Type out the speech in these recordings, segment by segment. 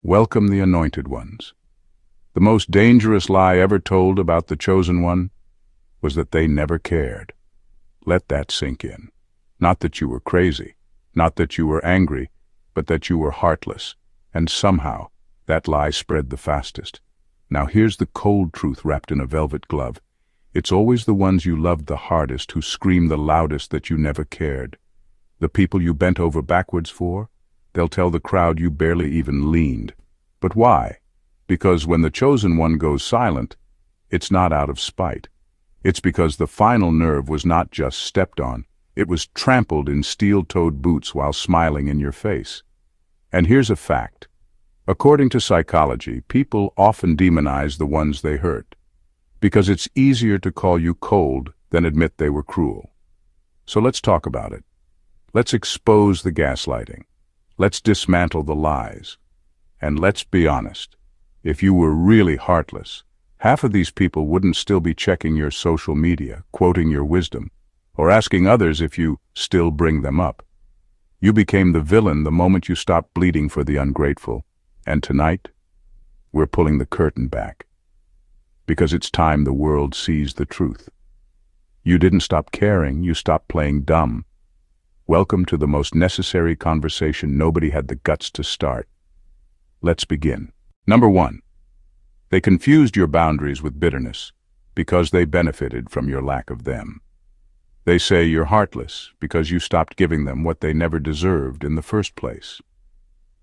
Welcome the anointed ones. The most dangerous lie ever told about the chosen one was that they never cared. Let that sink in. Not that you were crazy, not that you were angry, but that you were heartless. And somehow, that lie spread the fastest. Now here's the cold truth wrapped in a velvet glove. It's always the ones you loved the hardest who scream the loudest that you never cared. The people you bent over backwards for, they'll tell the crowd you barely even leaned. But why? Because when the chosen one goes silent, it's not out of spite. It's because the final nerve was not just stepped on, it was trampled in steel-toed boots while smiling in your face. And here's a fact. According to psychology, people often demonize the ones they hurt, because it's easier to call you cold than admit they were cruel. So let's talk about it. Let's expose the gaslighting. Let's dismantle the lies. And let's be honest. If you were really heartless, half of these people wouldn't still be checking your social media, quoting your wisdom, or asking others if you still bring them up. You became the villain the moment you stopped bleeding for the ungrateful. And tonight, we're pulling the curtain back. Because it's time the world sees the truth. You didn't stop caring, you stopped playing dumb. Welcome to the most necessary conversation nobody had the guts to start. Let's begin. Number 1. They confused your boundaries with bitterness because they benefited from your lack of them. They say you're heartless because you stopped giving them what they never deserved in the first place.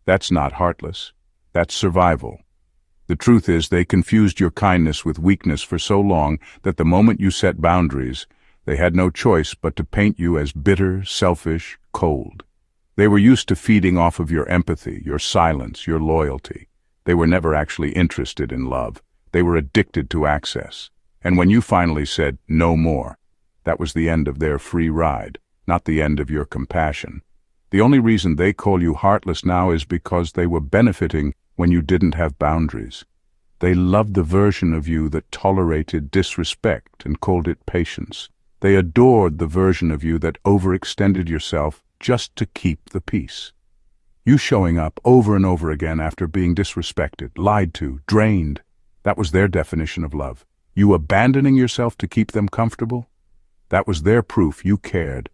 That's not heartless. That's survival. The truth is they confused your kindness with weakness for so long that the moment you set boundaries, they had no choice but to paint you as bitter, selfish, cold. They were used to feeding off of your empathy, your silence, your loyalty. They were never actually interested in love. They were addicted to access. And when you finally said, no more, that was the end of their free ride, not the end of your compassion. The only reason they call you heartless now is because they were benefiting when you didn't have boundaries. They loved the version of you that tolerated disrespect and called it patience. They adored the version of you that overextended yourself just to keep the peace. You showing up over and over again after being disrespected, lied to, drained. That was their definition of love. You abandoning yourself to keep them comfortable? That was their proof you cared.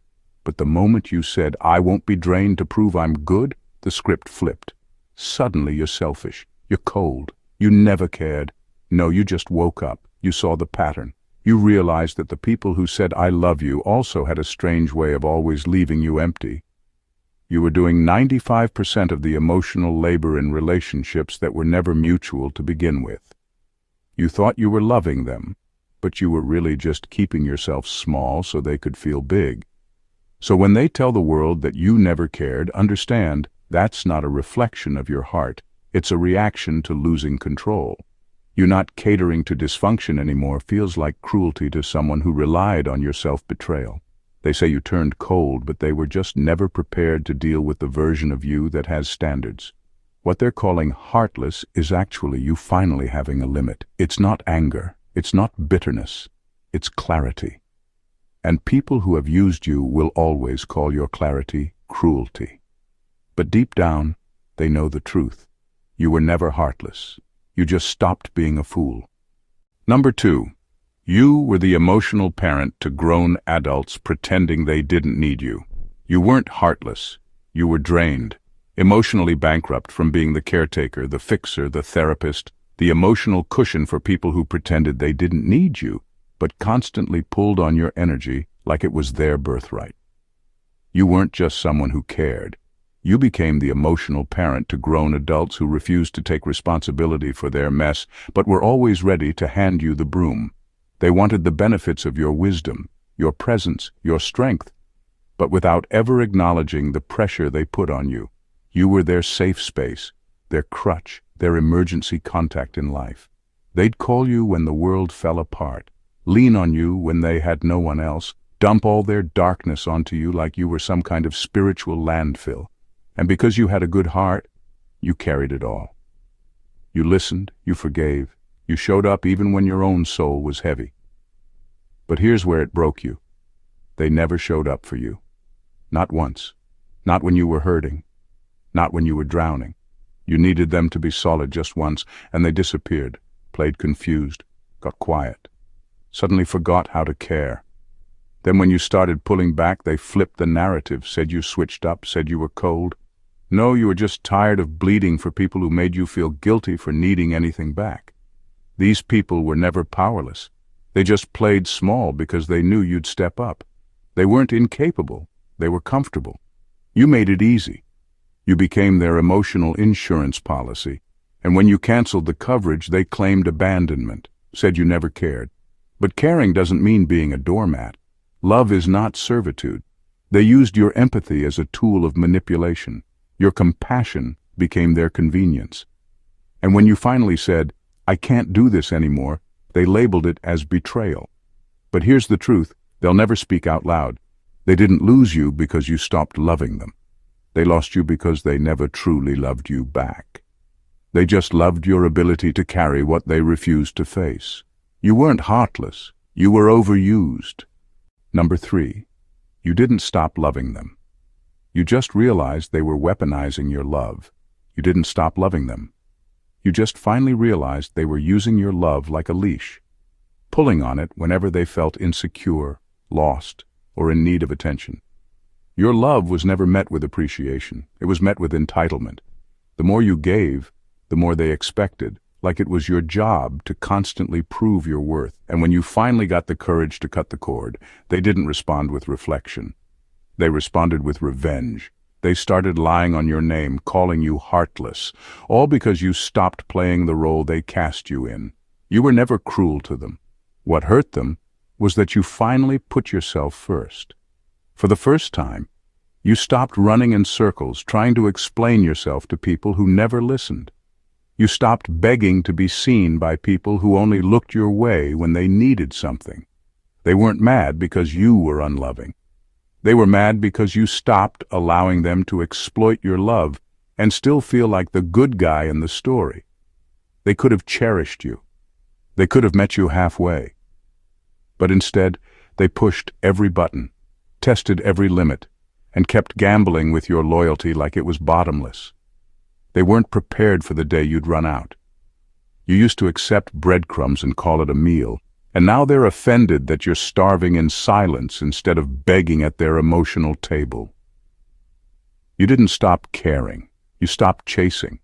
But the moment you said, I won't be drained to prove I'm good, the script flipped. Suddenly you're selfish. You're cold. You never cared. No, you just woke up. You saw the pattern. You realized that the people who said I love you also had a strange way of always leaving you empty. You were doing 95% of the emotional labor in relationships that were never mutual to begin with. You thought you were loving them, but you were really just keeping yourself small so they could feel big. So when they tell the world that you never cared, understand that's not a reflection of your heart. It's a reaction to losing control. You not catering to dysfunction anymore feels like cruelty to someone who relied on your self-betrayal. They say you turned cold, but they were just never prepared to deal with the version of you that has standards. What they're calling heartless is actually you finally having a limit. It's not anger. It's not bitterness. It's clarity. And people who have used you will always call your clarity cruelty. But deep down, they know the truth. You were never heartless. You just stopped being a fool. Number 2. You were the emotional parent to grown adults pretending they didn't need you. You weren't heartless. You were drained, emotionally bankrupt from being the caretaker, the fixer, the therapist, the emotional cushion for people who pretended they didn't need you, but constantly pulled on your energy like it was their birthright. You weren't just someone who cared. You became the emotional parent to grown adults who refused to take responsibility for their mess, but were always ready to hand you the broom. They wanted the benefits of your wisdom, your presence, your strength, but without ever acknowledging the pressure they put on you. You were their safe space, their crutch, their emergency contact in life. They'd call you when the world fell apart, lean on you when they had no one else, dump all their darkness onto you like you were some kind of spiritual landfill. And because you had a good heart, you carried it all. You listened, you forgave, you showed up even when your own soul was heavy. But here's where it broke you. They never showed up for you. Not once. Not when you were hurting. Not when you were drowning. You needed them to be solid just once, and they disappeared, played confused, got quiet, suddenly forgot how to care. Then when you started pulling back, they flipped the narrative, said you switched up, said you were cold. No, you were just tired of bleeding for people who made you feel guilty for needing anything back. These people were never powerless. They just played small because they knew you'd step up. They weren't incapable. They were comfortable. You made it easy. You became their emotional insurance policy, and when you canceled the coverage, they claimed abandonment, said you never cared. But caring doesn't mean being a doormat. Love is not servitude. They used your empathy as a tool of manipulation. Your compassion became their convenience. And when you finally said, "I can't do this anymore," they labeled it as betrayal. But here's the truth, they'll never speak out loud. They didn't lose you because you stopped loving them. They lost you because they never truly loved you back. They just loved your ability to carry what they refused to face. You weren't heartless, you were overused. Number 3, you didn't stop loving them. You just realized they were weaponizing your love. You didn't stop loving them. You just finally realized they were using your love like a leash, pulling on it whenever they felt insecure, lost, or in need of attention. Your love was never met with appreciation. It was met with entitlement. The more you gave, the more they expected, like it was your job to constantly prove your worth. And when you finally got the courage to cut the cord, they didn't respond with reflection. They responded with revenge. They started lying on your name, calling you heartless, all because you stopped playing the role they cast you in. You were never cruel to them. What hurt them was that you finally put yourself first. For the first time, you stopped running in circles trying to explain yourself to people who never listened. You stopped begging to be seen by people who only looked your way when they needed something. They weren't mad because you were unloving. They were mad because you stopped allowing them to exploit your love and still feel like the good guy in the story. They could have cherished you. They could have met you halfway. But instead, they pushed every button, tested every limit, and kept gambling with your loyalty like it was bottomless. They weren't prepared for the day you'd run out. You used to accept breadcrumbs and call it a meal, and now they're offended that you're starving in silence instead of begging at their emotional table. You didn't stop caring. You stopped chasing.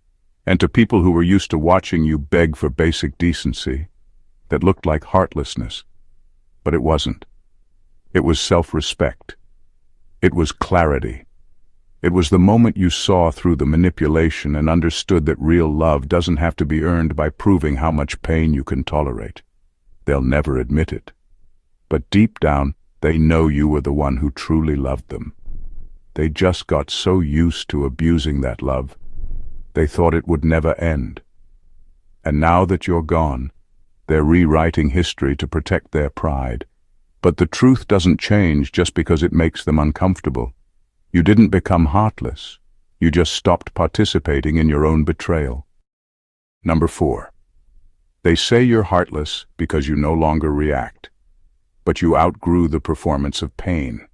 And to people who were used to watching you beg for basic decency, that looked like heartlessness. But it wasn't. It was self-respect. It was clarity. It was the moment you saw through the manipulation and understood that real love doesn't have to be earned by proving how much pain you can tolerate. They'll never admit it. But deep down, they know you were the one who truly loved them. They just got so used to abusing that love, they thought it would never end. And now that you're gone, they're rewriting history to protect their pride. But the truth doesn't change just because it makes them uncomfortable. You didn't become heartless. You just stopped participating in your own betrayal. Number 4. They say you're heartless because you no longer react, but you outgrew the performance of pain.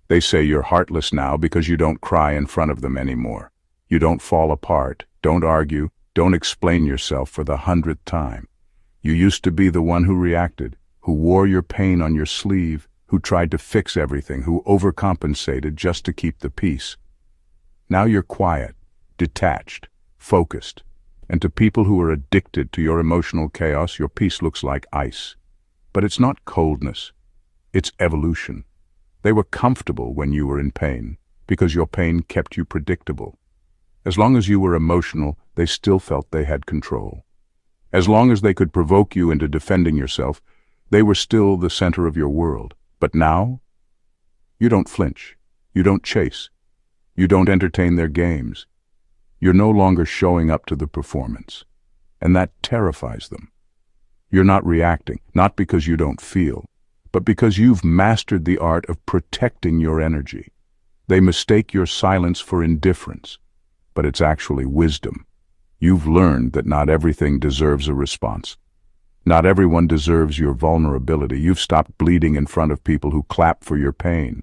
They say you're heartless now because you don't cry in front of them anymore. You don't fall apart, don't argue, don't explain yourself for the 100th time. You used to be the one who reacted, who wore your pain on your sleeve, who tried to fix everything, who overcompensated just to keep the peace. Now you're quiet, detached, focused, and to people who are addicted to your emotional chaos, your peace looks like ice. But it's not coldness, it's evolution. They were comfortable when you were in pain, because your pain kept you predictable. As long as you were emotional, they still felt they had control. As long as they could provoke you into defending yourself, they were still the center of your world. But now, you don't flinch, you don't chase, you don't entertain their games. You're no longer showing up to the performance, and that terrifies them. You're not reacting, not because you don't feel, but because you've mastered the art of protecting your energy. They mistake your silence for indifference, but it's actually wisdom. You've learned that not everything deserves a response. Not everyone deserves your vulnerability. You've stopped bleeding in front of people who clap for your pain.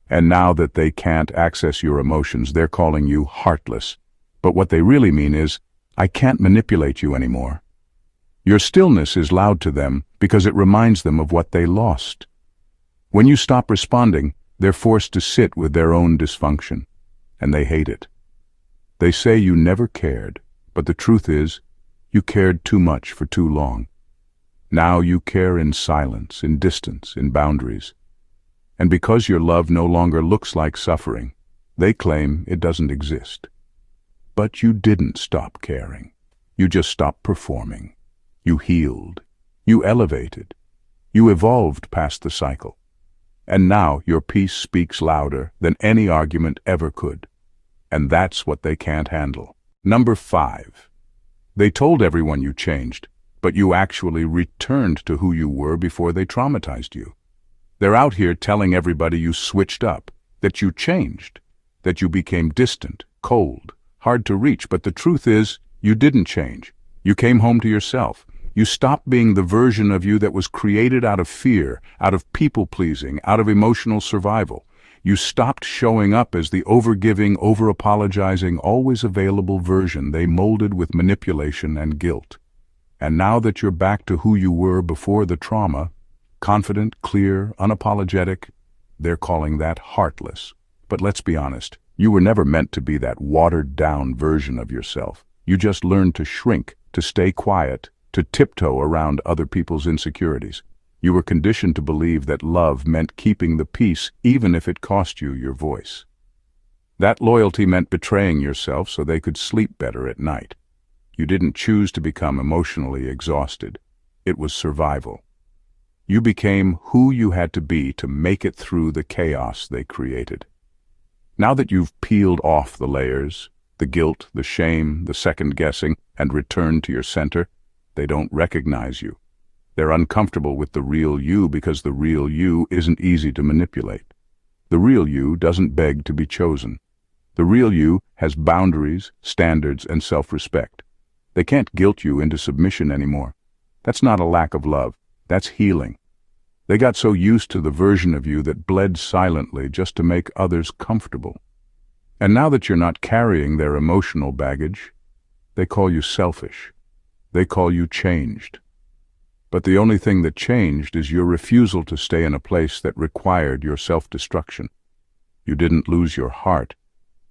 And now that they can't access your emotions, they're calling you heartless, But what they really mean is, I can't manipulate you anymore. Your stillness is loud to them because it reminds them of what they lost. When you stop responding, they're forced to sit with their own dysfunction, and they hate it. They say you never cared, but the truth is, you cared too much for too long. Now you care in silence, in distance, in boundaries. And because your love no longer looks like suffering, they claim it doesn't exist. But you didn't stop caring. You just stopped performing. You healed. You elevated. You evolved past the cycle. And now your peace speaks louder than any argument ever could. And that's what they can't handle. Number 5. They told everyone you changed, but you actually returned to who you were before they traumatized you. They're out here telling everybody you switched up, that you changed, that you became distant, cold, hard to reach, but the truth is, you didn't change. You came home to yourself. You stopped being the version of you that was created out of fear, out of people-pleasing, out of emotional survival. You stopped showing up as the overgiving, over-apologizing, always available version they molded with manipulation and guilt. And now that you're back to who you were before the trauma, confident, clear, unapologetic, they're calling that heartless. But let's be honest, you were never meant to be that watered-down version of yourself. You just learned to shrink, to stay quiet, to tiptoe around other people's insecurities. You were conditioned to believe that love meant keeping the peace even if it cost you your voice. That loyalty meant betraying yourself so they could sleep better at night. You didn't choose to become emotionally exhausted. It was survival. You became who you had to be to make it through the chaos they created. Now that you've peeled off the layers, the guilt, the shame, the second-guessing, and returned to your center, they don't recognize you. They're uncomfortable with the real you because the real you isn't easy to manipulate. The real you doesn't beg to be chosen. The real you has boundaries, standards, and self-respect. They can't guilt you into submission anymore. That's not a lack of love. That's healing. They got so used to the version of you that bled silently just to make others comfortable. And now that you're not carrying their emotional baggage, they call you selfish. They call you changed. But the only thing that changed is your refusal to stay in a place that required your self-destruction. You didn't lose your heart.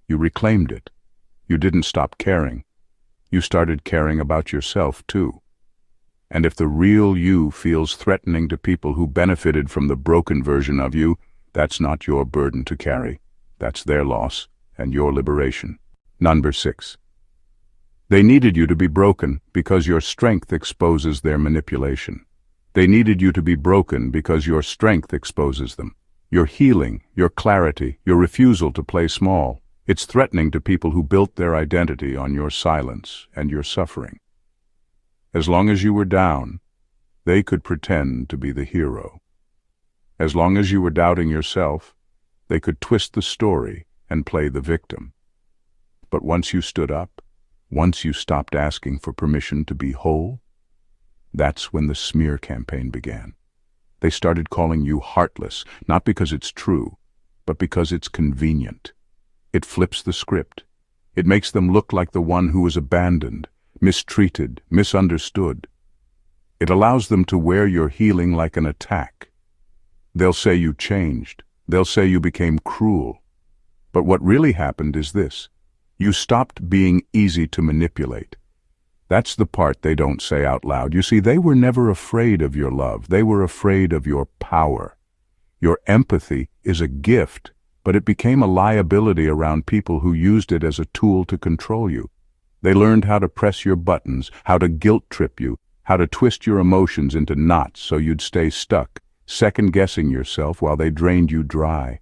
You reclaimed it. You didn't stop caring. You started caring about yourself, too. And if the real you feels threatening to people who benefited from the broken version of you, that's not your burden to carry. That's their loss and your liberation. Number 6. They needed you to be broken because your strength exposes their manipulation. They needed you to be broken because your strength exposes them. Your healing, your clarity, your refusal to play small, it's threatening to people who built their identity on your silence and your suffering. As long as you were down, they could pretend to be the hero. As long as you were doubting yourself, they could twist the story and play the victim. But once you stood up, once you stopped asking for permission to be whole, that's when the smear campaign began. They started calling you heartless, not because it's true, but because it's convenient. It flips the script. It makes them look like the one who was abandoned, mistreated, misunderstood. It allows them to wear your healing like an attack. They'll say you changed. They'll say you became cruel. But what really happened is this. You stopped being easy to manipulate. That's the part they don't say out loud. You see, they were never afraid of your love. They were afraid of your power. Your empathy is a gift, but it became a liability around people who used it as a tool to control you. They learned how to press your buttons, how to guilt-trip you, how to twist your emotions into knots so you'd stay stuck, second-guessing yourself while they drained you dry.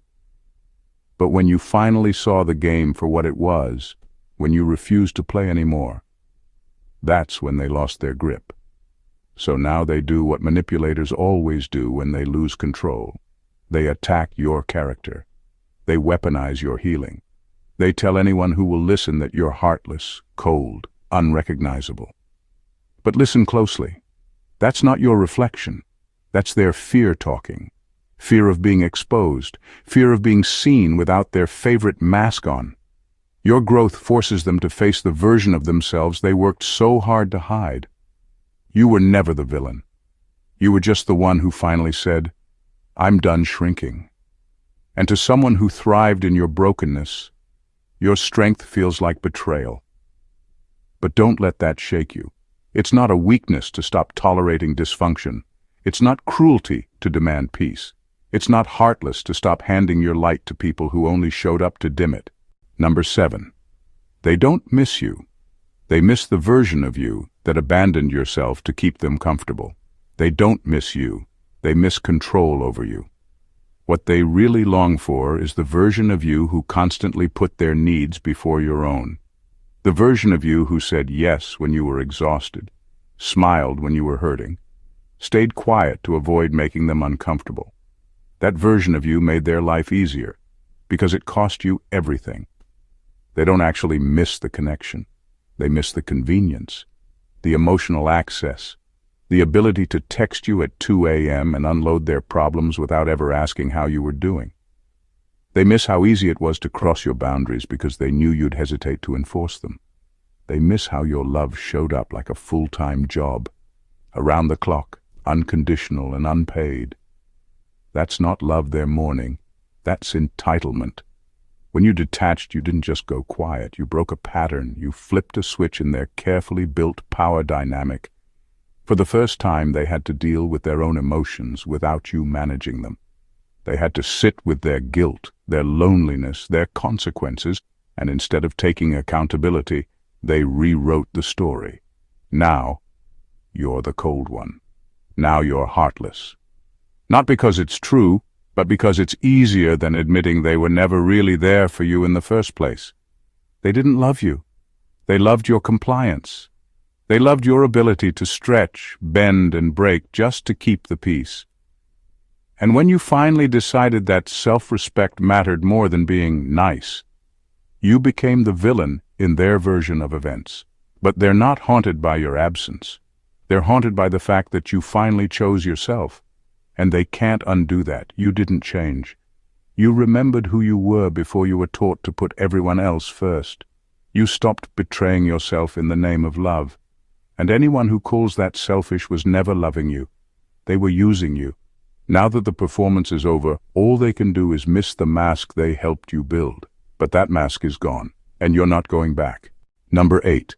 But when you finally saw the game for what it was, when you refused to play anymore, that's when they lost their grip. So now they do what manipulators always do when they lose control. They attack your character. They weaponize your healing. They tell anyone who will listen that you're heartless, cold, unrecognizable. But listen closely. That's not your reflection. That's their fear talking. Fear of being exposed. Fear of being seen without their favorite mask on. Your growth forces them to face the version of themselves they worked so hard to hide. You were never the villain. You were just the one who finally said, "I'm done shrinking." And to someone who thrived in your brokenness, your strength feels like betrayal. But don't let that shake you. It's not a weakness to stop tolerating dysfunction. It's not cruelty to demand peace. It's not heartless to stop handing your light to people who only showed up to dim it. Number 7. They don't miss you. They miss the version of you that abandoned yourself to keep them comfortable. They don't miss you. They miss control over you. What they really long for is the version of you who constantly put their needs before your own. The version of you who said yes when you were exhausted, smiled when you were hurting, stayed quiet to avoid making them uncomfortable. That version of you made their life easier because it cost you everything. They don't actually miss the connection. They miss the convenience, the emotional access, the ability to text you at 2 a.m. and unload their problems without ever asking how you were doing. They miss how easy it was to cross your boundaries because they knew you'd hesitate to enforce them. They miss how your love showed up like a full-time job, around the clock, unconditional and unpaid. That's not love they're mourning. That's entitlement. When you detached, you didn't just go quiet. You broke a pattern. You flipped a switch in their carefully built power dynamic. For the first time, they had to deal with their own emotions without you managing them. They had to sit with their guilt, their loneliness, their consequences, and instead of taking accountability, they rewrote the story. Now, you're the cold one. Now you're heartless. Not because it's true, but because it's easier than admitting they were never really there for you in the first place. They didn't love you. They loved your compliance. They loved your ability to stretch, bend, and break just to keep the peace. And when you finally decided that self-respect mattered more than being nice, you became the villain in their version of events. But they're not haunted by your absence. They're haunted by the fact that you finally chose yourself. And they can't undo that. You didn't change. You remembered who you were before you were taught to put everyone else first. You stopped betraying yourself in the name of love. And anyone who calls that selfish was never loving you. They were using you. Now that the performance is over, all they can do is miss the mask they helped you build. But that mask is gone, and you're not going back. Number 8.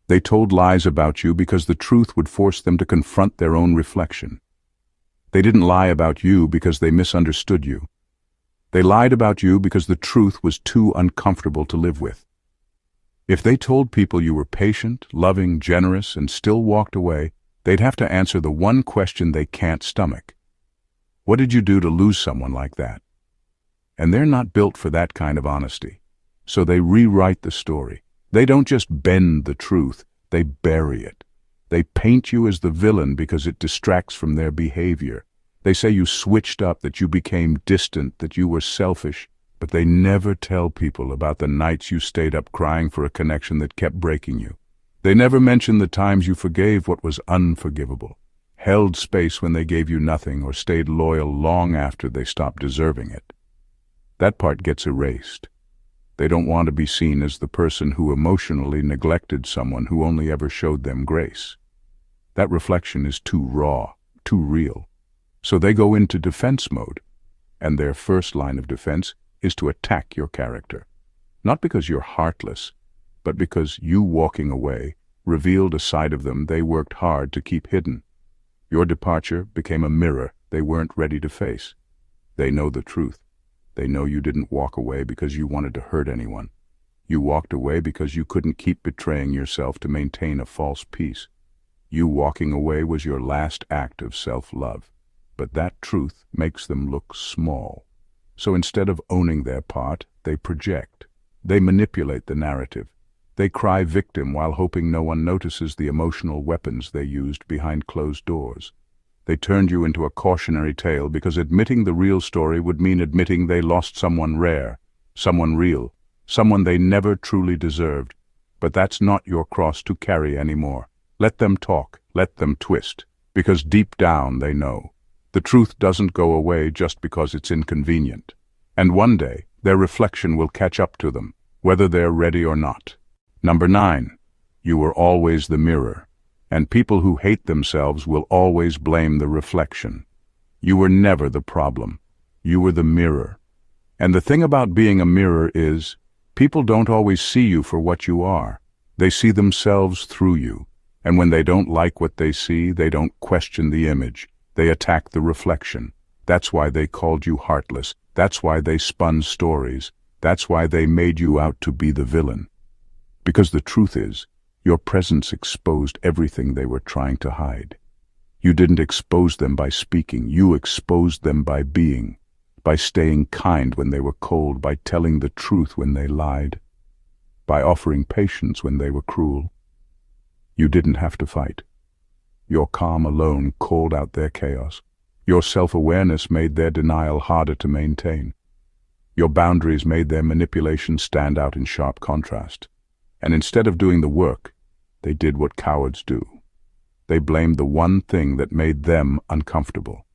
They told lies about you because the truth would force them to confront their own reflection. They didn't lie about you because they misunderstood you. They lied about you because the truth was too uncomfortable to live with. If they told people you were patient, loving, generous, and still walked away, they'd have to answer the one question they can't stomach. What did you do to lose someone like that? And they're not built for that kind of honesty. So they rewrite the story. They don't just bend the truth, they bury it. They paint you as the villain because it distracts from their behavior. They say you switched up, that you became distant, that you were selfish, but they never tell people about the nights you stayed up crying for a connection that kept breaking you. They never mention the times you forgave what was unforgivable, held space when they gave you nothing, or stayed loyal long after they stopped deserving it. That part gets erased. They don't want to be seen as the person who emotionally neglected someone who only ever showed them grace. That reflection is too raw, too real. So they go into defense mode, and their first line of defense is to attack your character. Not because you're heartless, but because you walking away revealed a side of them they worked hard to keep hidden. Your departure became a mirror they weren't ready to face. They know the truth. They know you didn't walk away because you wanted to hurt anyone. You walked away because you couldn't keep betraying yourself to maintain a false peace. You walking away was your last act of self-love. But that truth makes them look small. So instead of owning their part, they project. They manipulate the narrative. They cry victim while hoping no one notices the emotional weapons they used behind closed doors. They turned you into a cautionary tale because admitting the real story would mean admitting they lost someone rare, someone real, someone they never truly deserved. But that's not your cross to carry anymore. Let them talk, let them twist, because deep down they know. The truth doesn't go away just because it's inconvenient. And one day, their reflection will catch up to them. whether they're ready or not. Number 9, you were always the mirror, and people who hate themselves will always blame the reflection. You were never the problem. You were the mirror. And the thing about being a mirror is, people don't always see you for what you are. They see themselves through you. And when they don't like what they see, they don't question the image. They attack the reflection. That's why they called you heartless. That's why they spun stories. That's why they made you out to be the villain. Because the truth is, your presence exposed everything they were trying to hide. You didn't expose them by speaking. You exposed them by being, by staying kind when they were cold, by telling the truth when they lied, by offering patience when they were cruel. You didn't have to fight. Your calm alone called out their chaos. Your self-awareness made their denial harder to maintain. Your boundaries made their manipulation stand out in sharp contrast. And instead of doing the work, they did what cowards do. They blamed the one thing that made them uncomfortable.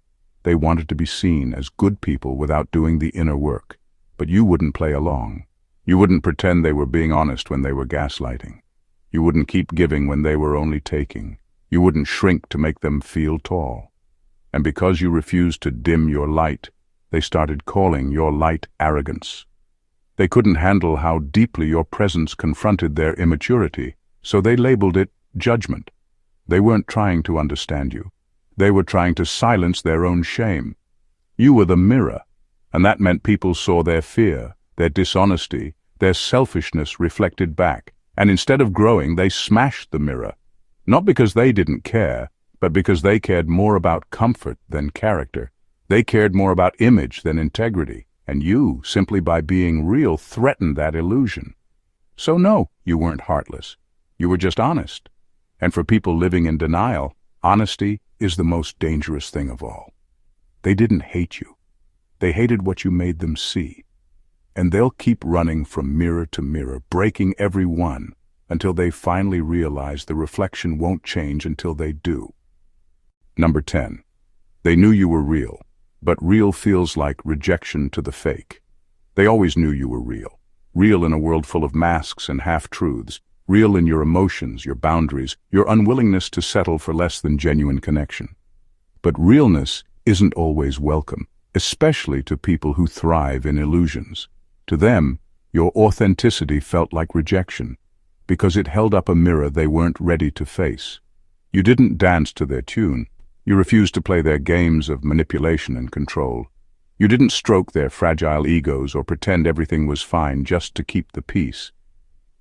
They wanted to be seen as good people without doing the inner work. But you wouldn't play along. You wouldn't pretend they were being honest when they were gaslighting. You wouldn't keep giving when they were only taking. You wouldn't shrink to make them feel tall. And because you refused to dim your light, they started calling your light arrogance. They couldn't handle how deeply your presence confronted their immaturity, so they labeled it judgment. They weren't trying to understand you. They were trying to silence their own shame. You were the mirror, and that meant people saw their fear, their dishonesty, their selfishness reflected back. And instead of growing, they smashed the mirror. Not because they didn't care, but because they cared more about comfort than character. They cared more about image than integrity. And you, simply by being real, threatened that illusion. So no, you weren't heartless. You were just honest. And for people living in denial, honesty is the most dangerous thing of all. They didn't hate you. They hated what you made them see. And they'll keep running from mirror to mirror, breaking every one, until they finally realize the reflection won't change until they do. Number 10. They knew you were real, but real feels like rejection to the fake. They always knew you were real. Real in a world full of masks and half-truths. Real in your emotions, your boundaries, your unwillingness to settle for less than genuine connection. But realness isn't always welcome, especially to people who thrive in illusions. To them, your authenticity felt like rejection, because it held up a mirror they weren't ready to face. You didn't dance to their tune. You refused to play their games of manipulation and control. You didn't stroke their fragile egos or pretend everything was fine just to keep the peace.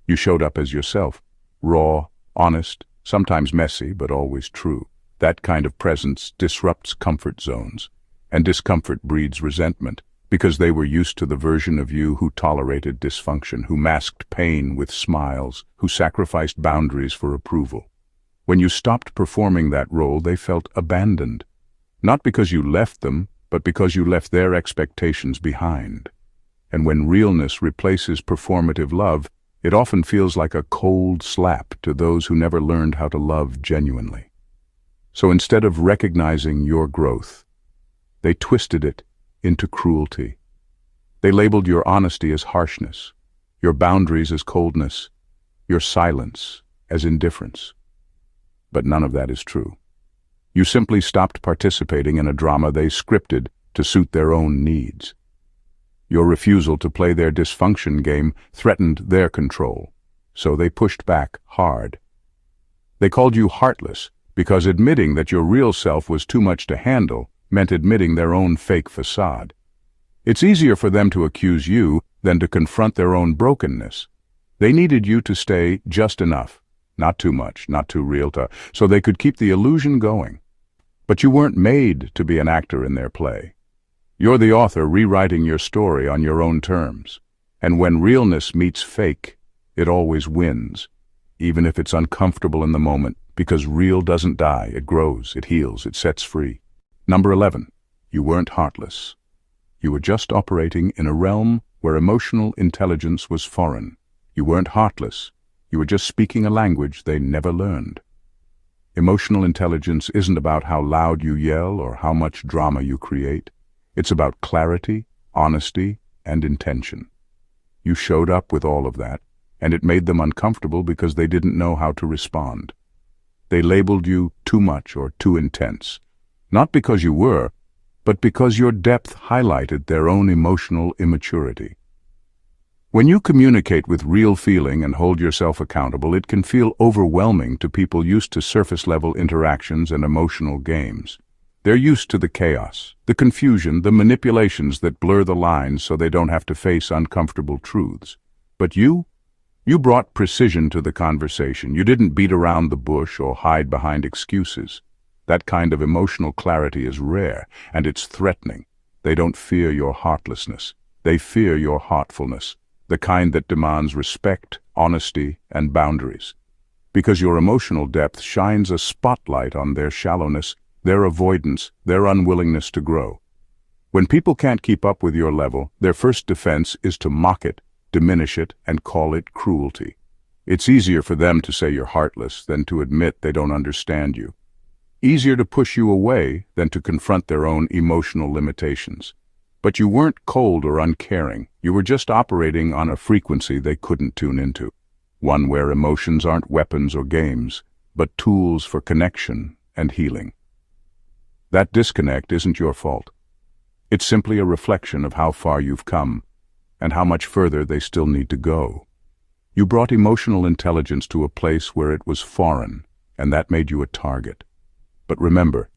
You showed up as yourself, raw, honest, sometimes messy, but always true. That kind of presence disrupts comfort zones, and discomfort breeds resentment, because they were used to the version of you who tolerated dysfunction, who masked pain with smiles, who sacrificed boundaries for approval. When you stopped performing that role, they felt abandoned. Not because you left them, but because you left their expectations behind. And when realness replaces performative love, it often feels like a cold slap to those who never learned how to love genuinely. So instead of recognizing your growth, they twisted it into cruelty. They labeled your honesty as harshness, your boundaries as coldness, your silence as indifference. But none of that is true. You simply stopped participating in a drama they scripted to suit their own needs. Your refusal to play their dysfunction game threatened their control, so they pushed back hard. They called you heartless because admitting that your real self was too much to handle meant admitting their own fake facade. It's easier for them to accuse you than to confront their own brokenness. They needed you to stay just enough, not too much, not too real, so they could keep the illusion going. But you weren't made to be an actor in their play. You're the author rewriting your story on your own terms. And when realness meets fake, it always wins, even if it's uncomfortable in the moment, because real doesn't die, it grows, it heals, it sets free. Number 11, you weren't heartless. You were just operating in a realm where emotional intelligence was foreign. You weren't heartless. You were just speaking a language they never learned. Emotional intelligence isn't about how loud you yell or how much drama you create. It's about clarity, honesty, and intention. You showed up with all of that, and it made them uncomfortable because they didn't know how to respond. They labeled you too much or too intense, not because you were, but because your depth highlighted their own emotional immaturity. When you communicate with real feeling and hold yourself accountable, it can feel overwhelming to people used to surface-level interactions and emotional games. They're used to the chaos, the confusion, the manipulations that blur the lines so they don't have to face uncomfortable truths. But you brought precision to the conversation. You didn't beat around the bush or hide behind excuses. That kind of emotional clarity is rare, and it's threatening. They don't fear your heartlessness. They fear your heartfulness, the kind that demands respect, honesty, and boundaries. Because your emotional depth shines a spotlight on their shallowness, their avoidance, their unwillingness to grow. When people can't keep up with your level, their first defense is to mock it, diminish it, and call it cruelty. It's easier for them to say you're heartless than to admit they don't understand you. Easier to push you away than to confront their own emotional limitations. But you weren't cold or uncaring. You were just operating on a frequency they couldn't tune into. One where emotions aren't weapons or games, but tools for connection and healing. That disconnect isn't your fault. It's simply a reflection of how far you've come, and how much further they still need to go. You brought emotional intelligence to a place where it was foreign, and that made you a target. But remember,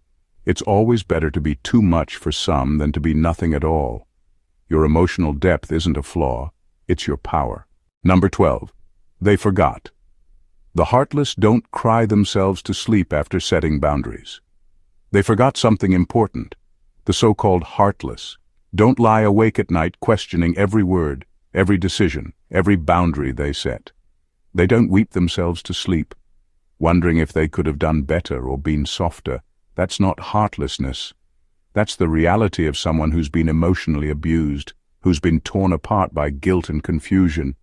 it's always better to be too much for some than to be nothing at all. Your emotional depth isn't a flaw, it's your power. Number 12. They forgot. The heartless don't cry themselves to sleep after setting boundaries. They forgot something important. The so-called heartless don't lie awake at night questioning every word, every decision, every boundary they set. They don't weep themselves to sleep, wondering if they could have done better or been softer. That's not heartlessness. That's the reality of someone who's been emotionally abused, who's been torn apart by guilt and confusion,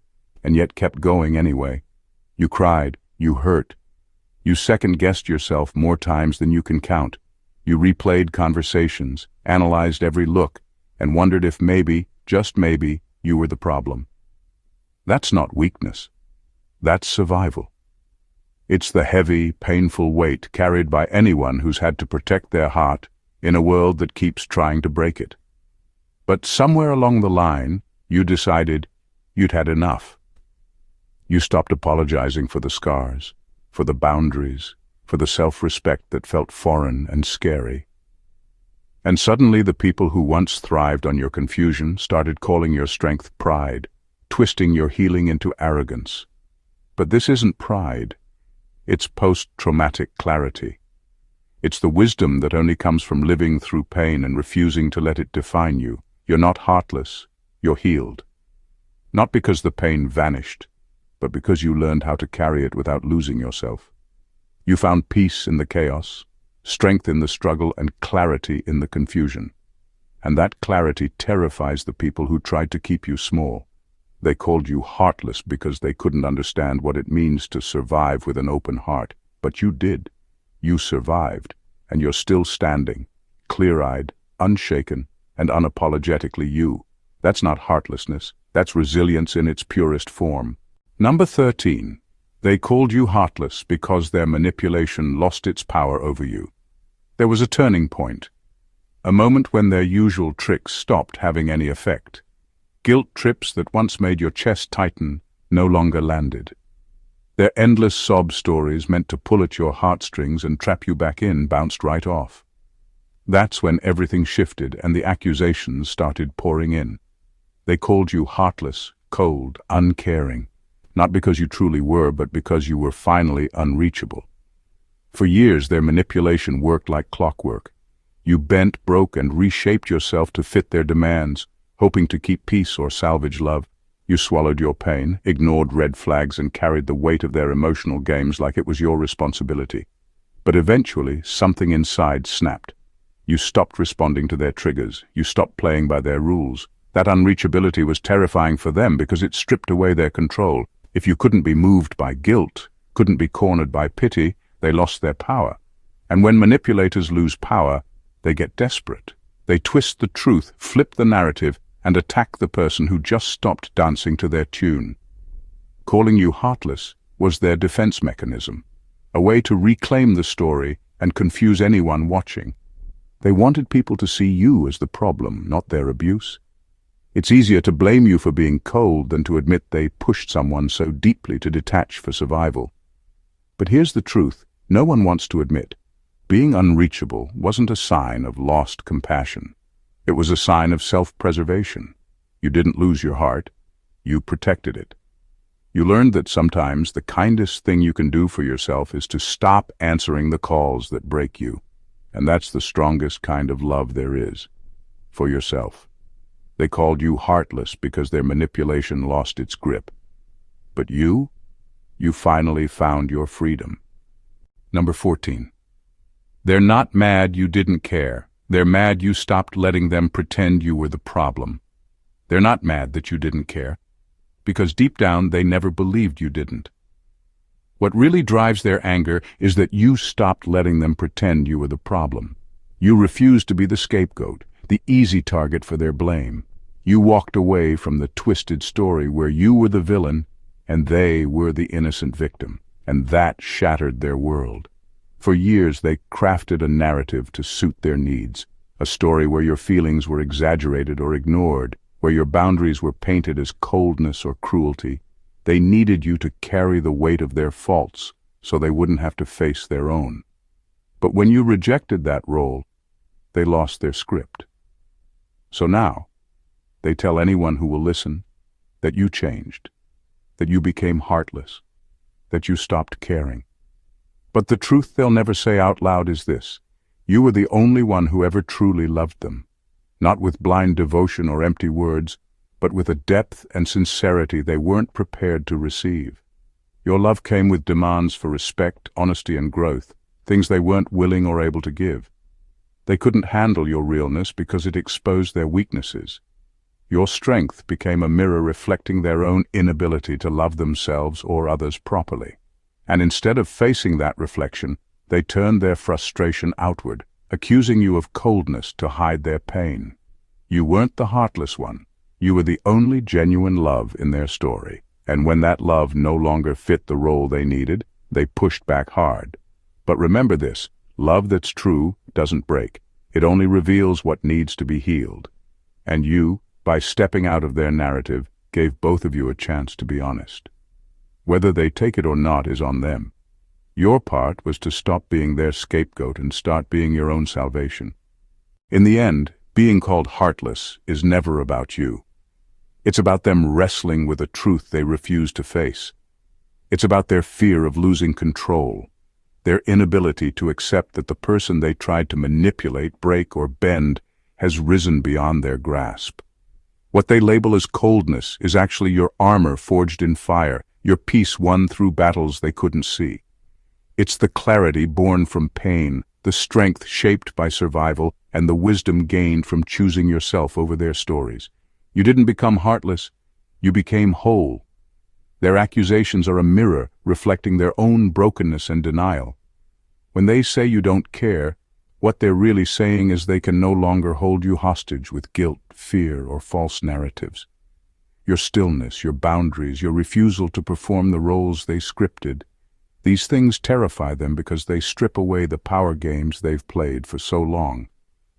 and yet kept going anyway. You cried, you hurt. You second-guessed yourself more times than you can count. You replayed conversations, analyzed every look, and wondered if maybe, just maybe, you were the problem. That's not weakness. That's survival. It's the heavy, painful weight carried by anyone who's had to protect their heart in a world that keeps trying to break it. But somewhere along the line, you decided you'd had enough. You stopped apologizing for the scars, for the boundaries, for the self-respect that felt foreign and scary. And suddenly the people who once thrived on your confusion started calling your strength pride, twisting your healing into arrogance. But this isn't pride. It's post-traumatic clarity. It's the wisdom that only comes from living through pain and refusing to let it define you. You're not heartless, you're healed. Not because the pain vanished, but because you learned how to carry it without losing yourself. You found peace in the chaos, strength in the struggle, and clarity in the confusion. And that clarity terrifies the people who tried to keep you small. They called you heartless because they couldn't understand what it means to survive with an open heart. But you did. You survived, and you're still standing, clear-eyed, unshaken, and unapologetically you. That's not heartlessness. That's resilience in its purest form. Number 13. They called you heartless because their manipulation lost its power over you. There was a turning point, a moment when their usual tricks stopped having any effect. Guilt trips that once made your chest tighten no longer landed. Their endless sob stories meant to pull at your heartstrings and trap you back in bounced right off. That's when everything shifted and the accusations started pouring in. They called you heartless, cold, uncaring. Not because you truly were, but because you were finally unreachable. For years, their manipulation worked like clockwork. You bent, broke, and reshaped yourself to fit their demands, hoping to keep peace or salvage love. You swallowed your pain, ignored red flags, and carried the weight of their emotional games like it was your responsibility. But eventually, something inside snapped. You stopped responding to their triggers. You stopped playing by their rules. That unreachability was terrifying for them because it stripped away their control. If you couldn't be moved by guilt, couldn't be cornered by pity, they lost their power. And when manipulators lose power, they get desperate. They twist the truth, flip the narrative, and attack the person who just stopped dancing to their tune. Calling you heartless was their defense mechanism, a way to reclaim the story and confuse anyone watching. They wanted people to see you as the problem, not their abuse. It's easier to blame you for being cold than to admit they pushed someone so deeply to detach for survival. But here's the truth no one wants to admit. Being unreachable wasn't a sign of lost compassion. It was a sign of self-preservation. You didn't lose your heart. You protected it. You learned that sometimes the kindest thing you can do for yourself is to stop answering the calls that break you. And that's the strongest kind of love there is. For yourself. They called you heartless because their manipulation lost its grip. But you finally found your freedom. Number 14. They're not mad you didn't care. They're mad you stopped letting them pretend you were the problem. They're not mad that you didn't care, because deep down they never believed you didn't. What really drives their anger is that you stopped letting them pretend you were the problem. You refused to be the scapegoat, the easy target for their blame. You walked away from the twisted story where you were the villain and they were the innocent victim, and that shattered their world. For years they crafted a narrative to suit their needs, a story where your feelings were exaggerated or ignored, where your boundaries were painted as coldness or cruelty. They needed you to carry the weight of their faults so they wouldn't have to face their own. But when you rejected that role, they lost their script. So now, they tell anyone who will listen that you changed, that you became heartless, that you stopped caring. But the truth they'll never say out loud is this: you were the only one who ever truly loved them, not with blind devotion or empty words, but with a depth and sincerity they weren't prepared to receive. Your love came with demands for respect, honesty, and growth, things they weren't willing or able to give. They couldn't handle your realness because it exposed their weaknesses. Your strength became a mirror reflecting their own inability to love themselves or others properly. And instead of facing that reflection, they turned their frustration outward, accusing you of coldness to hide their pain. You weren't the heartless one. You were the only genuine love in their story. And when that love no longer fit the role they needed, they pushed back hard. But remember this: love that's true doesn't break. It only reveals what needs to be healed. And you, by stepping out of their narrative, gave both of you a chance to be honest. Whether they take it or not is on them. Your part was to stop being their scapegoat and start being your own salvation. In the end, being called heartless is never about you. It's about them wrestling with a truth they refuse to face. It's about their fear of losing control, their inability to accept that the person they tried to manipulate, break, or bend has risen beyond their grasp. What they label as coldness is actually your armor forged in fire, your peace won through battles they couldn't see. It's the clarity born from pain, the strength shaped by survival, and the wisdom gained from choosing yourself over their stories. You didn't become heartless, you became whole. Their accusations are a mirror reflecting their own brokenness and denial. When they say you don't care, what they're really saying is they can no longer hold you hostage with guilt, fear, or false narratives. Your stillness, your boundaries, your refusal to perform the roles they scripted, these things terrify them because they strip away the power games they've played for so long.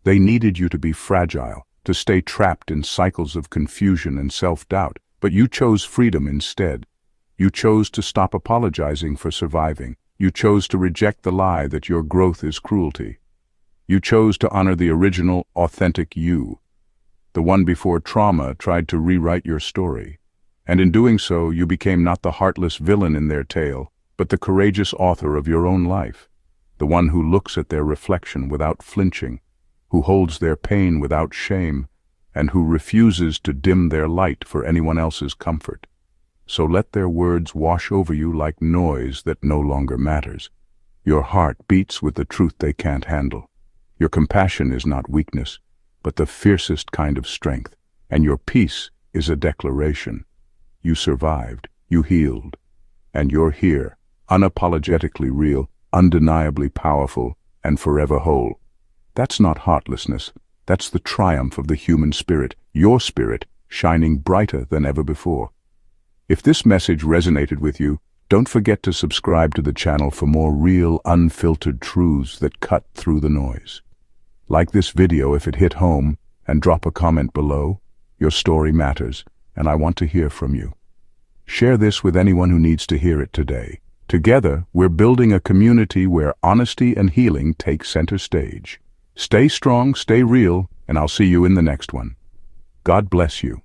They needed you to be fragile, to stay trapped in cycles of confusion and self-doubt, but you chose freedom instead. You chose to stop apologizing for surviving. You chose to reject the lie that your growth is cruelty. You chose to honor the original, authentic you, the one before trauma tried to rewrite your story. And in doing so, you became not the heartless villain in their tale, but the courageous author of your own life, the one who looks at their reflection without flinching, who holds their pain without shame, and who refuses to dim their light for anyone else's comfort. So let their words wash over you like noise that no longer matters. Your heart beats with the truth they can't handle. Your compassion is not weakness, but the fiercest kind of strength, and your peace is a declaration. You survived, you healed, and you're here, unapologetically real, undeniably powerful, and forever whole. That's not heartlessness, That's the triumph of the human spirit, your spirit, shining brighter than ever before. If this message resonated with you, don't forget to subscribe to the channel for more real, unfiltered truths that cut through the noise. Like this video if it hit home, and drop a comment below. Your story matters, and I want to hear from you. Share this with anyone who needs to hear it today. Together, we're building a community where honesty and healing take center stage. Stay strong, stay real, and I'll see you in the next one. God bless you.